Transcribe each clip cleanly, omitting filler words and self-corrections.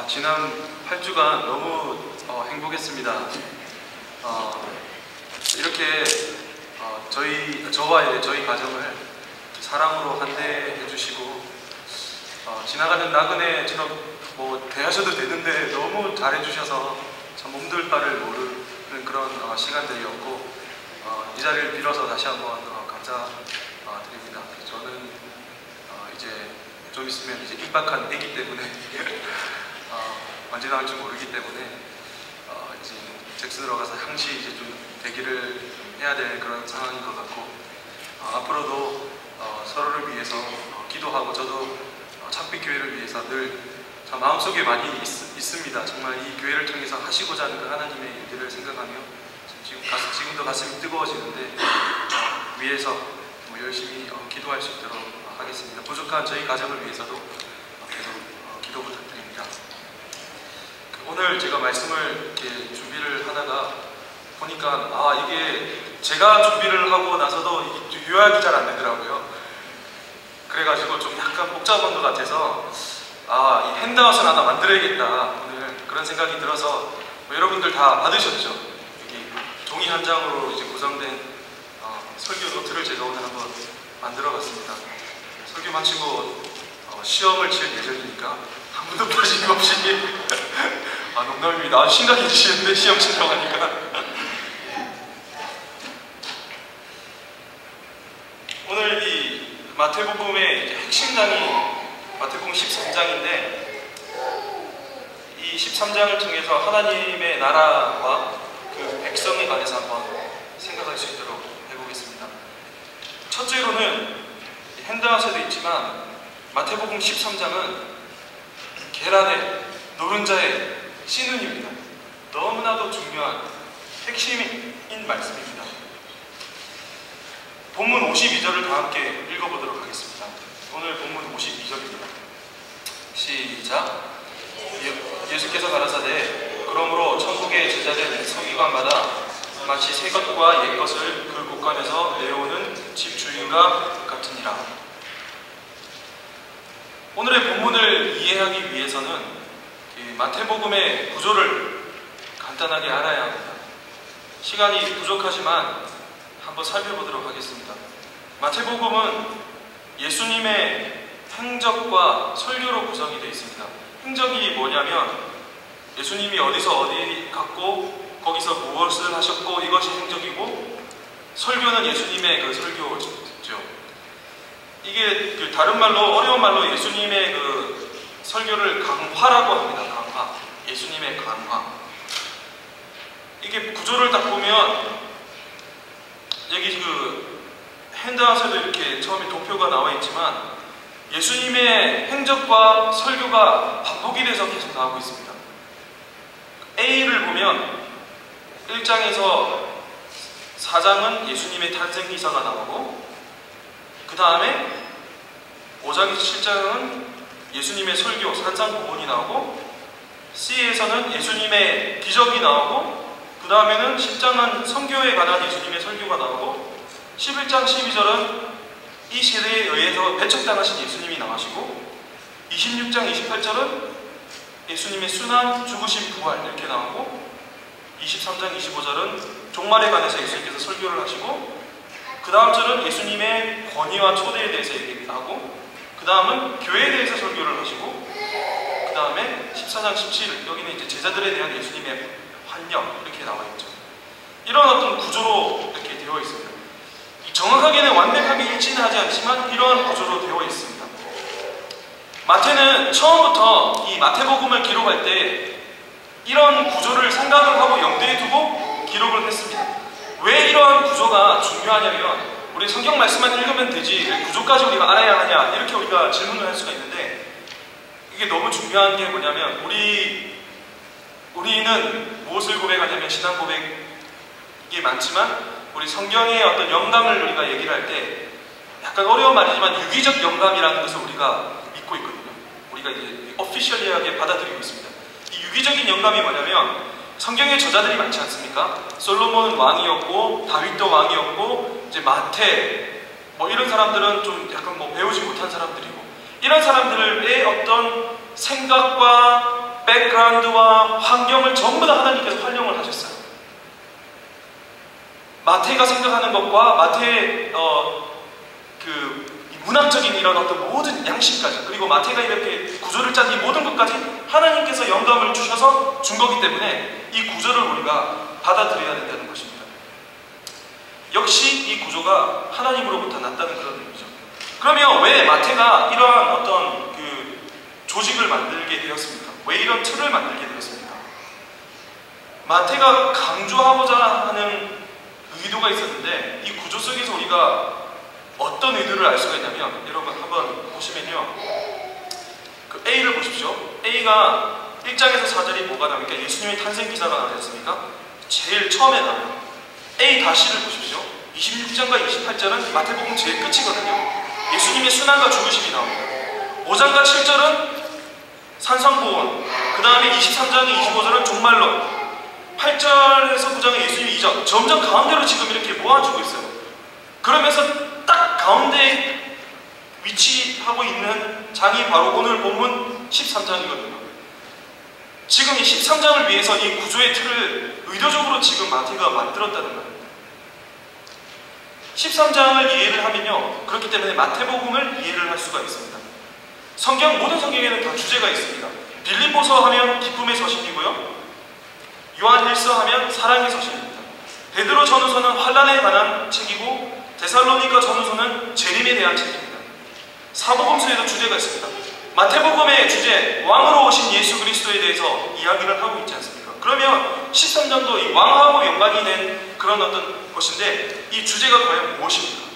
지난 8주간 너무 행복했습니다. 이렇게 저희 가정을 사랑으로 환대해 주시고 지나가는 나그네처럼 대하셔도 되는데 너무 잘해 주셔서 참 몸둘 바를 모르는 그런 시간들이었고 이 자리를 빌어서 다시 한번 감사드립니다. 저는 이제 좀 있으면 이제 입학한 애기 때문에 언제 나올지 모르기 때문에 이제 잭슨으로 가서 항시 이제 좀 대기를 해야 될 그런 상황인 것 같고 앞으로도 서로를 위해서 기도하고 저도 참빛 교회를 위해서 늘 마음속에 많이 있습니다. 정말 이 교회를 통해서 하시고자 하는 그 하나님의 일들을 생각하며 지금도 가슴이 뜨거워지는데 위해서 열심히 기도할 수 있도록 하겠습니다. 부족한 저희 가정을 위해서도 계속 기도 부탁드립니다. 오늘 제가 말씀을 이렇게 준비를 하다가 보니까 이게 제가 준비를 하고 나서도 요약이 잘 안 되더라고요. 그래가지고 좀 약간 복잡한 것 같아서 이 핸드아웃을 하나 만들어야겠다 오늘 그런 생각이 들어서 여러분들 다 받으셨죠? 여기 종이 한 장으로 이제 구성된 설교 노트를 제가 오늘 한번 만들어봤습니다. 설교 마치고 시험을 칠 예정이니까 한 번도 빠짐없이 농담입니다. 아주 심각해지시는데 시험 친다고 하니까 오늘 이 마태복음의 핵심장이 마태복음 13장인데 이 13장을 통해서 하나님의 나라와 그 백성에 관해서 한번 생각할 수 있도록 해보겠습니다. 첫째로는 핸드아웃에도 있지만 마태복음 13장은 계란의 노른자의 씨눈입니다. 너무나도 중요한 핵심인 말씀입니다. 본문 52절을 다 함께 읽어보도록 하겠습니다. 오늘 본문 52절입니다. 시작. 예수께서 가라사대 그러므로 천국에 제자된 서기관마다 마치 새 것과 옛 것을 그 곳간에서 내어오는 집주인과 같으니라. 오늘의 본문을 이해하기 위해서는 마태복음의 구조를 간단하게 알아야 합니다. 시간이 부족하지만 한번 살펴보도록 하겠습니다. 마태복음은 예수님의 행적과 설교로 구성이 되어 있습니다. 행적이 뭐냐면 예수님이 어디서 어디 갔고 거기서 무엇을 하셨고 이것이 행적이고 설교는 예수님의 그 설교죠. 이게 다른 말로 어려운 말로 예수님의 그 설교를 강화라고 합니다. 강화. 예수님의 강화. 이게 구조를 딱 보면 여기 그 핸드아웃에도 이렇게 처음에 도표가 나와 있지만 예수님의 행적과 설교가 반복이 돼서 계속 나오고 있습니다. A를 보면 1장에서 4장은 예수님의 탄생 기사가 나오고 그 다음에 5장에서 7장은 예수님의 설교, 산상보훈이 나오고 C에서는 예수님의 기적이 나오고 그 다음에는 10장은 선교에 관한 예수님의 설교가 나오고 11장, 12절은 이 세대에 의해서 배척당하신 예수님이 나오시고 26장, 28절은 예수님의 순환, 죽으심, 부활 이렇게 나오고 23장, 25절은 종말에 관해서 예수님께서 설교를 하시고 그 다음 절은 예수님의 권위와 초대에 대해서 얘기하고 그 다음은 교회에 대해서 설교를 하시고 그 다음에 14장, 17 여기는 이제 제자들에 대한 예수님의 환영 이렇게 나와 있죠. 이런 어떤 구조로 이렇게 되어 있습니다. 정확하게는 완벽하게 일치는 하지 않지만 이러한 구조로 되어 있습니다. 마태는 처음부터 이 마태복음을 기록할 때 이런 구조를 생각을 하고 염두에 두고 기록을 했습니다. 왜 이러한 구조가 중요하냐면 우리 성경 말씀만 읽으면 되지 구조까지 우리가 알아야 하냐 이렇게 우리가 질문을 할 수가 있는데 이게 너무 중요한 게 뭐냐면 우리는 무엇을 고백하냐면 신앙 고백이 많지만 우리 성경의 어떤 영감을 우리가 얘기를 할 때 약간 어려운 말이지만 유기적 영감이라는 것을 우리가 믿고 있거든요. 우리가 이제 오피셜리하게 받아들이고 있습니다. 이 유기적인 영감이 뭐냐면 성경의 저자들이 많지 않습니까? 솔로몬은 왕이었고 다윗도 왕이었고 이제 마태 이런 사람들은 좀 약간 배우지 못한 사람들이고 이런 사람들의 어떤 생각과 백그라운드와 환경을 전부 다 하나님께서 활용을 하셨어요. 마태가 생각하는 것과 마태의 그 문학적인 이런 어떤 모든 양식까지, 그리고 마태가 이렇게 구조를 짠 이 모든 것까지 하나님께서 영감을 주셔서 준 거기 때문에 이 구조를 우리가 받아들여야 된다는 것입니다. 역시 이 구조가 하나님으로부터 났다는 그런 의미죠. 그러면 왜 마태가 이러한 어떤 그 조직을 만들게 되었습니까? 왜 이런 틀을 만들게 되었습니까? 마태가 강조하고자 하는 의도가 있었는데, 이 구조 속에서 우리가 어떤 의도를 알 수가 있냐면, 여러분 한번 보시면요, 그 A를 보십시오. A가 1장에서 4절이 뭐가 나옵니까? 예수님의 탄생 기사가 나오지 않습니까? 제일 처음에 나와요. A-를 보십시오. 26장과 28절은 마태복음 제일 끝이거든요. 예수님의 순환과 죽으심이 나옵니다. 5장과 7절은 산성보원, 그 다음에 23장에 25절은 종말론, 8절에서 9장에 예수님 이적, 점점 가운데로 지금 이렇게 모아주고 있어요. 그러면서 딱 가운데에 위치하고 있는 장이 바로 오늘 본문 13장이거든요. 지금 이 13장을 위해서 이 구조의 틀을 의도적으로 지금 마태가 만들었다는 겁니다. 13장을 이해를 하면요, 그렇기 때문에 마태복음을 이해를 할 수가 있습니다. 모든 성경에는 다 주제가 있습니다. 빌립보서 하면 기쁨의 서신이고요, 요한일서 하면 사랑의 서신입니다. 베드로 전후서는 환난에 관한 책이고, 데살로니가 전후서는 재림에 대한 책입니다. 사복음서에도 주제가 있습니다. 마태복음의 주제, 왕으로 오신 예수 그리스도에 대해서 이야기를 하고 있지 않습니까? 그러면 13장도 이 왕하고 연관이 된 그런 어떤 것인데, 이 주제가 과연 무엇입니까?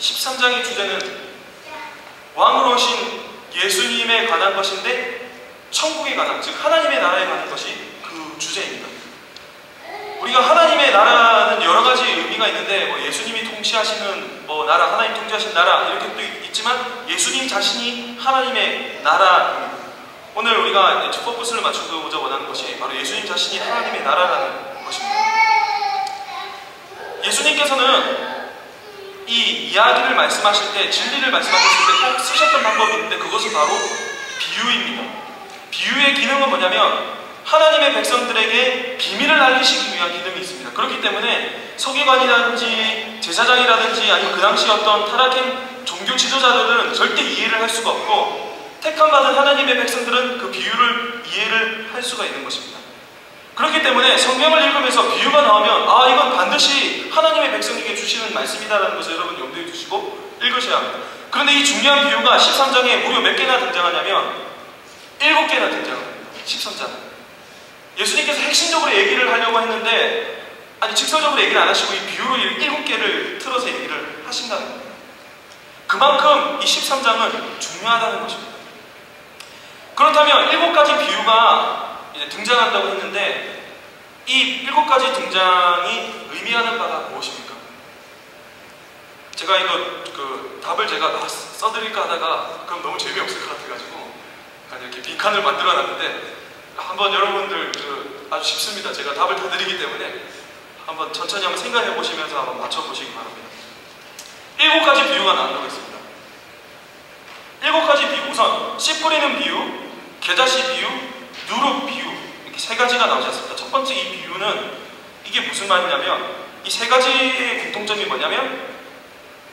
13장의 주제는 왕으로 오신 예수님에 관한 것인데, 천국에 관한, 즉 하나님의 나라에 관한 것이 그 주제입니다. 우리가 하나님의 나라는 여러 가지 의미가 있는데, 뭐 예수님이 통치하시는 나라, 하나님 통치하신 나라 이렇게 또 있지만, 예수님 자신이 하나님의 나라입니다. 오늘 우리가 포커스를 맞추고자 원하는 것이 바로 예수님 자신이 하나님의 나라라는 것입니다. 예수님께서는 이 이야기를 말씀하실 때, 진리를 말씀하셨을 때 꼭 쓰셨던 방법이 있는데, 그것은 바로 비유입니다. 비유의 기능은 뭐냐면, 하나님의 백성들에게 비밀을 알리시기 위한 기능이 있습니다. 그렇기 때문에 서기관이라든지 제사장이라든지 아니면 그 당시 어떤 타락한 종교 지도자들은 절대 이해를 할 수가 없고, 택함받은 하나님의 백성들은 그 비유를 이해를 할 수가 있는 것입니다. 그렇기 때문에 성경을 읽으면서 비유가 나오면, 아, 이건 반드시 하나님의 백성에게 주시는 말씀이다라는 것을 여러분 염두에 두시고 읽으셔야 합니다. 그런데 이 중요한 비유가 13장에 무려 몇 개나 등장하냐면 7개나 등장합니다. 13장. 예수님께서 핵심적으로 얘기를 하려고 했는데, 아니 직설적으로 얘기를 안 하시고 이 비유로 7개를 틀어서 얘기를 하신다는 겁니다. 그만큼 이 13장은 중요하다는 것입니다. 그렇다면 7가지 비유가 이제 등장한다고 했는데, 이 7가지 등장이 의미하는 바가 무엇입니까? 제가 이거 답을 제가 써드릴까 하다가 그럼 너무 재미없을 것 같아가지고 이렇게 빈칸을 만들어 놨는데, 한번 여러분들 아주 쉽습니다. 제가 답을 다 드리기 때문에 한번 천천히 한번 생각해 보시면서 한번 맞춰보시기 바랍니다. 7가지 비유가 나온다고 했습니다. 7가지 비유, 우선 씨 뿌리는 비유, 겨자씨 비유, 누룩 비유, 이렇게 3가지가 나오지 않습니까? 첫 번째 이 비유는 이게 무슨 말이냐면, 이 3가지의 공통점이 뭐냐면,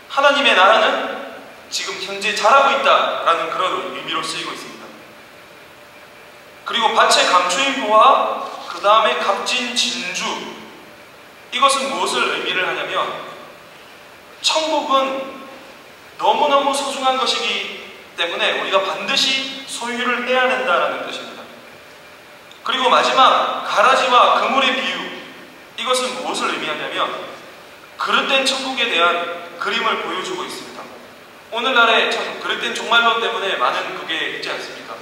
하나님의 나라는 지금 현재 자라고 있다라는 그런 의미로 쓰이고 있습니다. 그리고 밭의 감추인 보화, 그 다음에 값진 진주, 이것은 무엇을 의미를 하냐면, 천국은 너무너무 소중한 것이기 때문에 우리가 반드시 소유를 해야 된다는 뜻입니다. 그리고 마지막 가라지와 그물의 비유, 이것은 무엇을 의미하냐면 그릇된 천국에 대한 그림을 보여주고 있습니다. 오늘날의 참 그릇된 종말론 때문에 많은 그게 있지 않습니까?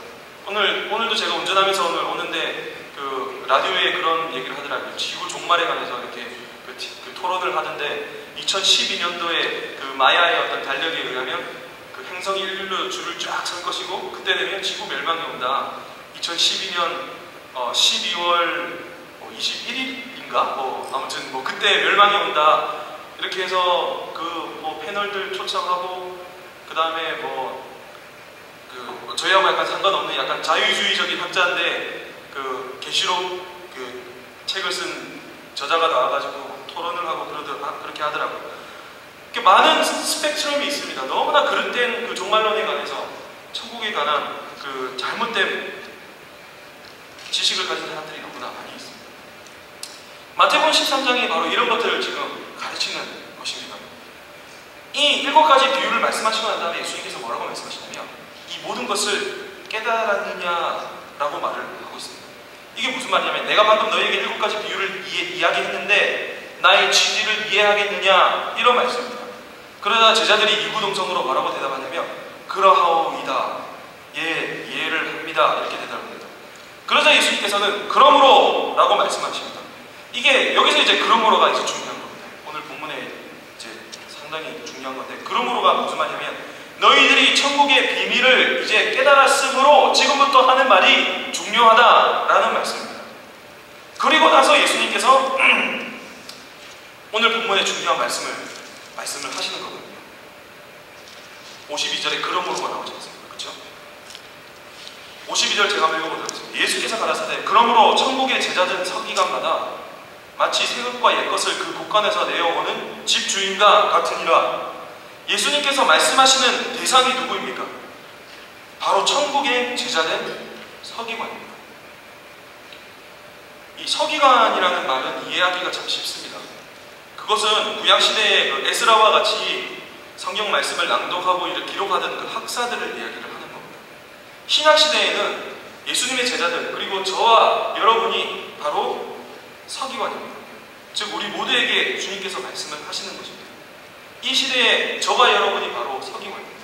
오늘도 제가 운전하면서 오는데 그 라디오에 그런 얘기를 하더라고요. 지구 종말에 관해서 이렇게 그 토론을 하는데, 2012년도에 그 마야의 어떤 달력에 의하면 그 행성이 일렬로 줄을 쫙 설 것이고, 그때 되면 지구 멸망이 온다. 2012년 12월 21일인가? 아무튼 그때 멸망이 온다. 이렇게 해서 패널들 초청하고, 그 다음에 저희하고 약간 상관없는 약간 자유주의적인 학자인데 그 계시록 그 책을 쓴 저자가 나와가지고 토론을 하고 그렇게 하더라고요. 많은 스펙트럼이 있습니다. 너무나 그릇된 그 종말론에 관해서 천국에 관한 그 잘못된 지식을 가진 사람들이 너무나 많이 있습니다. 마태복음 13장이 바로 이런 것들을 지금 가르치는 것입니다. 이 7가지 비유를 말씀하시고 난 다음에 예수님께서 뭐라고 말씀하시냐면 이 모든 것을 깨달았느냐라고 말을 하고 있습니다. 이게 무슨 말이냐면 내가 방금 너희에게 7가지 비유를 이야기했는데 나의 취지를 이해하겠느냐 이런 말씀입니다. 그러나 제자들이 이구동성으로 뭐라고 대답하냐면 그러하오이다. 예, 이해를 합니다. 이렇게 대답합니다. 그러자 예수님께서는 그러므로 라고 말씀하십니다. 이게 여기서 이제 그러므로가 이제 중요한 겁니다. 오늘 본문에 이제 상당히 중요한 건데 그러므로가 무슨 말이냐면 너희들이 천국의 비밀을 이제 깨달았으므로 지금부터 하는 말이 중요하다라는 말씀입니다. 그리고 나서 예수님께서 오늘 본문의 중요한 말씀을 하시는 거거든요. 52절에 그러므로가 나오지 않습니까? 그렇죠? 52절 제가 한번 읽어보도록 하겠습니다. 예수께서 가라사대 그러므로 천국의 제자된 서기관마다 마치 새것과 옛것을 그 곳간에서 내어오는 집주인과 같으니라. 예수님께서 말씀하시는 대상이 누구입니까? 바로 천국의 제자된 서기관입니다. 이 서기관이라는 말은 이해하기가 참 쉽습니다. 그것은 구약시대의 그 에스라와 같이 성경 말씀을 낭독하고 이렇게 기록하던 그 학사들을 이야기를 하는 겁니다. 신약시대에는 예수님의 제자들 그리고 저와 여러분이 바로 서기관입니다. 즉 우리 모두에게 주님께서 말씀을 하시는 것입니다. 이 시대에 저와 여러분이 바로 서기관입니다.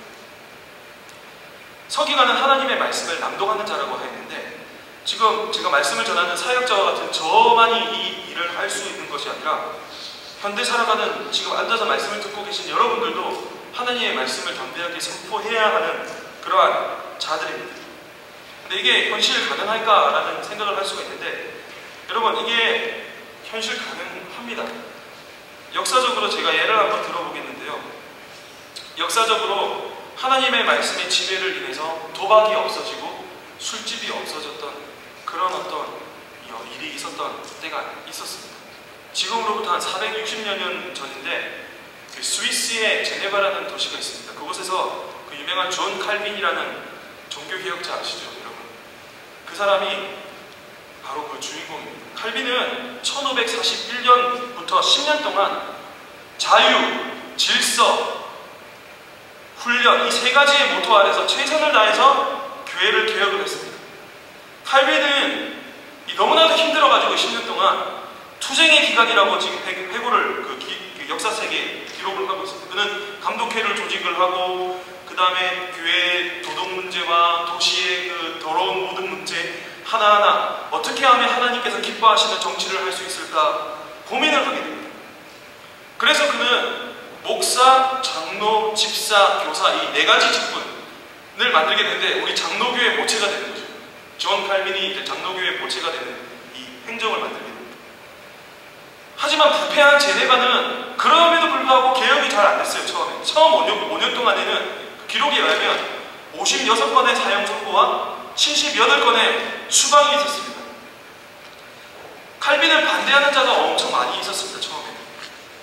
서기관은 하나님의 말씀을 낭독하는 자라고 하였는데 지금 제가 말씀을 전하는 사역자와 같은 저만이 이 일을 할 수 있는 것이 아니라 현대 살아가는 지금 앉아서 말씀을 듣고 계신 여러분들도 하나님의 말씀을 담대하게 선포해야 하는 그러한 자들입니다. 근데 이게 현실 가능할까라는 생각을 할 수가 있는데 여러분 이게 현실 가능합니다. 역사적으로 제가 예를 한번 들어보겠는데요. 역사적으로 하나님의 말씀의 지배를 인해서 도박이 없어지고 술집이 없어졌던 그런 어떤 일이 있었던 때가 있었습니다. 지금으로부터 한 460여 년 전인데 그 스위스의 제네바라는 도시가 있습니다. 그곳에서 그 유명한 존 칼빈이라는 종교개혁자 아시죠, 여러분? 그 사람이 바로 그 주인공입니다. 칼빈은 1541년부터 10년 동안 자유, 질서, 훈련 이 3가지의 모토 아래서 최선을 다해서 교회를 개혁을 했습니다. 칼빈은 너무나도 힘들어가지고 10년 동안 투쟁의 기간이라고 지금 회고를 그 역사책에 기록을 하고 있습니다. 그는 감독회를 조직을 하고 그 다음에 교회의 도덕 문제와 도시의 그 더러운 모든 문제 하나하나 어떻게 하면 하나님께서 기뻐하시는 정치를 할 수 있을까 고민을 하게 됩니다. 그래서 그는 목사, 장로, 집사, 교사 이 4가지 직분을 만들게 되는데 우리 장로교의 모체가 되는 거죠. 존 칼빈이 이제 장로교의 모체가 되는 이 행정을 만들게 됩니다. 하지만 부패한 제네바는 그럼에도 불구하고 개혁이 잘 안 됐어요. 처음 5년 동안에는 기록에 의하면 56건의 사형 선고와 78건의 추방이 있었습니다. 칼빈을 반대하는 자가 엄청 많이 있었습니다. 처음에는.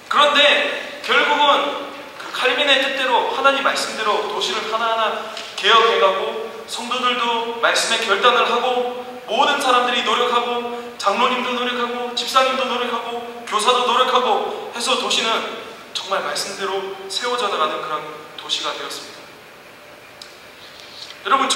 그런데 결국은 그 칼빈의 뜻대로 하나님 말씀대로 도시를 하나하나 개혁해가고 성도들도 말씀에 결단을 하고 모든 사람들이 노력하고 장로님도 노력하고 집사님도 노력하고 교사도 노력하고 해서 도시는 정말 말씀대로 세워져 나가는 그런 도시가 되었습니다. 여러분